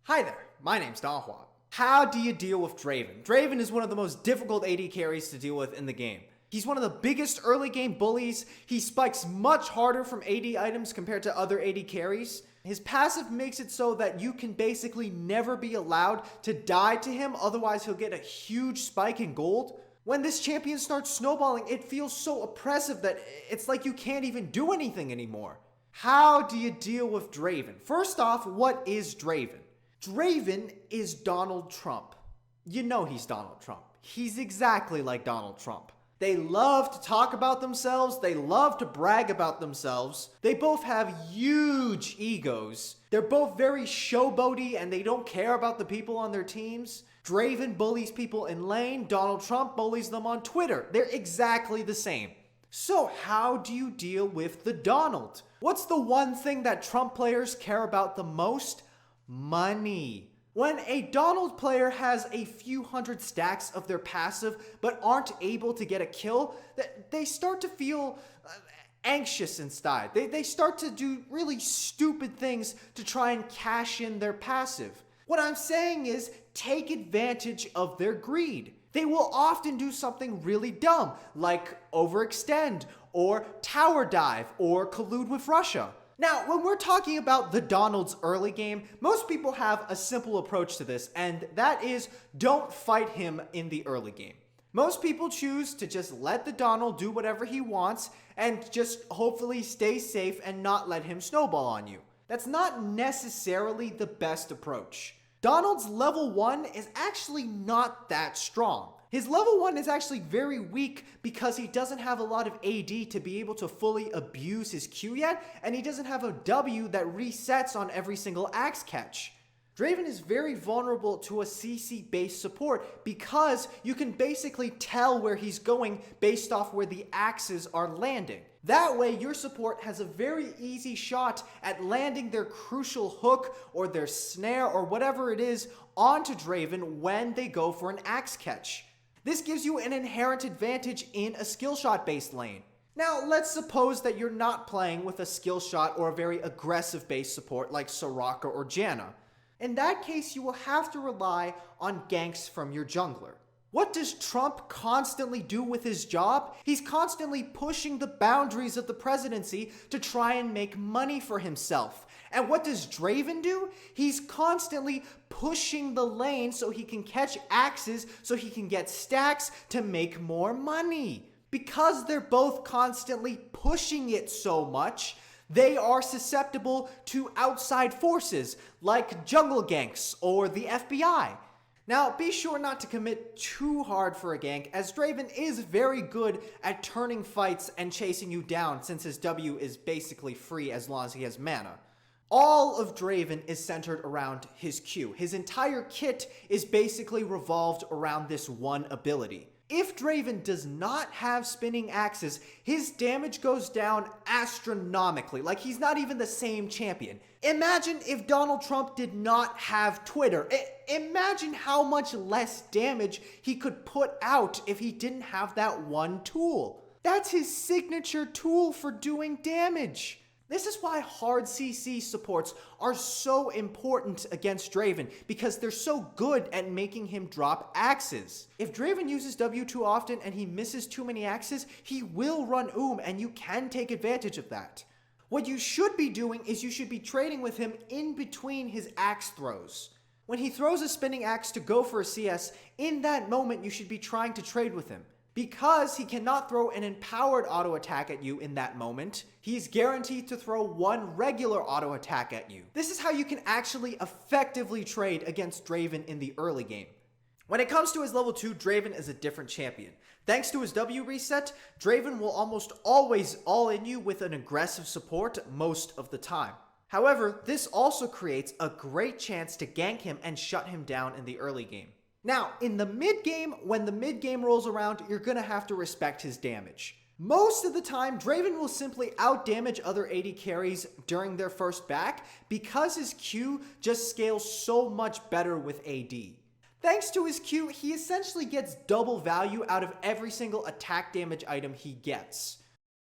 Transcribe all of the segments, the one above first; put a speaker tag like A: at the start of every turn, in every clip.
A: Hi there, my name's Dahua. How do you deal with Draven? Draven is one of the most difficult AD carries to deal with in the game. He's one of the biggest early game bullies. He spikes much harder from AD items compared to other AD carries. His passive makes it so that you can basically never be allowed to die to him, otherwise he'll get a huge spike in gold. When this champion starts snowballing, it feels so oppressive that it's like you can't even do anything anymore. How do you deal with Draven? First off, what is Draven? Draven is Donald Trump. You know he's Donald Trump. He's exactly like Donald Trump. They love to talk about themselves. They love to brag about themselves. They both have huge egos. They're both very showboaty and they don't care about the people on their teams. Draven bullies people in lane. Donald Trump bullies them on Twitter. They're exactly the same. So how do you deal with the Donald? What's the one thing that Trump players care about the most? Money. When a Donald player has a few hundred stacks of their passive but aren't able to get a kill, they start to feel anxious inside. They start to do really stupid things to try and cash in their passive. What I'm saying is take advantage of their greed. They will often do something really dumb, like overextend, or tower dive, or collude with Russia. Now, when we're talking about the Donald's early game, most people have a simple approach to this, and that is don't fight him in the early game. Most people choose to just let the Donald do whatever he wants and just hopefully stay safe and not let him snowball on you. That's not necessarily the best approach. Donald's level 1 is actually not that strong. His level 1 is actually very weak because he doesn't have a lot of AD to be able to fully abuse his Q yet, and he doesn't have a W that resets on every single axe catch. Draven is very vulnerable to a CC based support because you can basically tell where he's going based off where the axes are landing. That way your support has a very easy shot at landing their crucial hook or their snare or whatever it is onto Draven when they go for an axe catch. This gives you an inherent advantage in a skill shot based lane. Now, let's suppose that you're not playing with a skill shot or a very aggressive based support like Soraka or Janna. In that case, you will have to rely on ganks from your jungler. What does Trump constantly do with his job? He's constantly pushing the boundaries of the presidency to try and make money for himself. And what does Draven do? He's constantly pushing the lane so he can catch axes, so he can get stacks to make more money. Because they're both constantly pushing it so much, they are susceptible to outside forces like jungle ganks or the FBI. Now, be sure not to commit too hard for a gank, as Draven is very good at turning fights and chasing you down since his W is basically free as long as he has mana. All of Draven is centered around his Q. His entire kit is basically revolved around this one ability. If Draven does not have spinning axes, his damage goes down astronomically, like he's not even the same champion. Imagine if Donald Trump did not have Twitter. Imagine how much less damage he could put out if he didn't have that one tool. That's his signature tool for doing damage. This is why hard CC supports are so important against Draven, because they're so good at making him drop axes. If Draven uses W too often and he misses too many axes, he will run and you can take advantage of that. What you should be doing is you should be trading with him in between his axe throws. When he throws a spinning axe to go for a CS, in that moment you should be trying to trade with him. Because he cannot throw an empowered auto attack at you in that moment, he's guaranteed to throw one regular auto attack at you. This is how you can actually effectively trade against Draven in the early game. When it comes to his level 2, Draven is a different champion. Thanks to his W reset, Draven will almost always all-in you with an aggressive support most of the time. However, this also creates a great chance to gank him and shut him down in the early game. Now, in the mid game, when the mid game rolls around, you're gonna have to respect his damage. Most of the time, Draven will simply outdamage other AD carries during their first back because his Q just scales so much better with AD. Thanks to his Q, he essentially gets double value out of every single attack damage item he gets.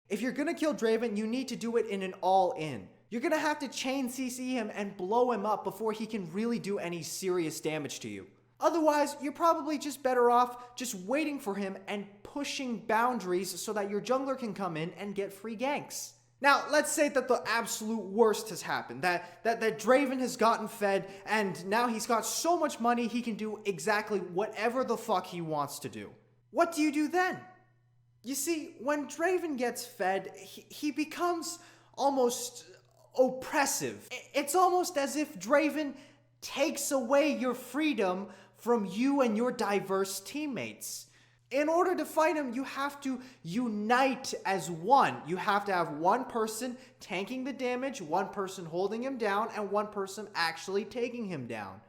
A: If you're gonna kill Draven, you need to do it in an all-in. You're gonna have to chain CC him and blow him up before he can really do any serious damage to you. Otherwise, you're probably just better off just waiting for him and pushing boundaries so that your jungler can come in and get free ganks. Now, let's say that the absolute worst has happened, that Draven has gotten fed, and now he's got so much money he can do exactly whatever the fuck he wants to do. What do you do then? You see, when Draven gets fed, he becomes almost oppressive. It's almost as if Draven takes away your freedom from you and your diverse teammates. In order to fight him, you have to unite as one. You have to have one person tanking the damage, one person holding him down, and one person actually taking him down.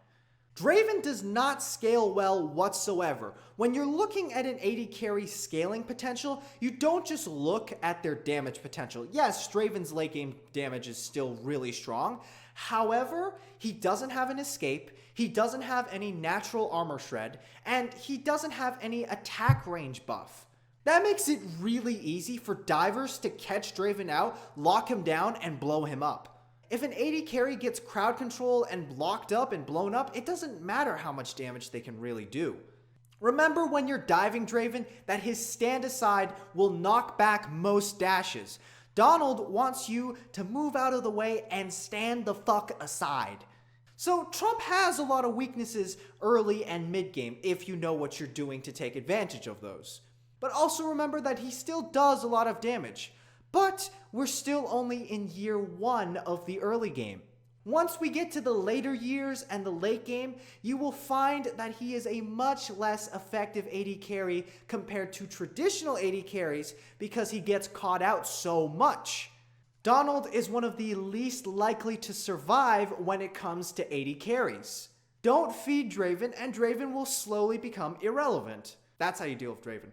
A: Draven does not scale well whatsoever. When you're looking at an AD carry scaling potential, you don't just look at their damage potential. Yes, Draven's late game damage is still really strong. However, he doesn't have an escape, he doesn't have any natural armor shred, and he doesn't have any attack range buff. That makes it really easy for divers to catch Draven out, lock him down, and blow him up. If an AD carry gets crowd control and locked up and blown up, it doesn't matter how much damage they can really do. Remember when you're diving Draven that his stand aside will knock back most dashes. Donald wants you to move out of the way and stand the fuck aside. So Trump has a lot of weaknesses early and mid game if you know what you're doing to take advantage of those. But also remember that he still does a lot of damage. But we're still only in year 1 of the early game. Once we get to the later years and the late game, you will find that he is a much less effective AD carry compared to traditional AD carries because he gets caught out so much. Donald is one of the least likely to survive when it comes to AD carries. Don't feed Draven and Draven will slowly become irrelevant. That's how you deal with Draven.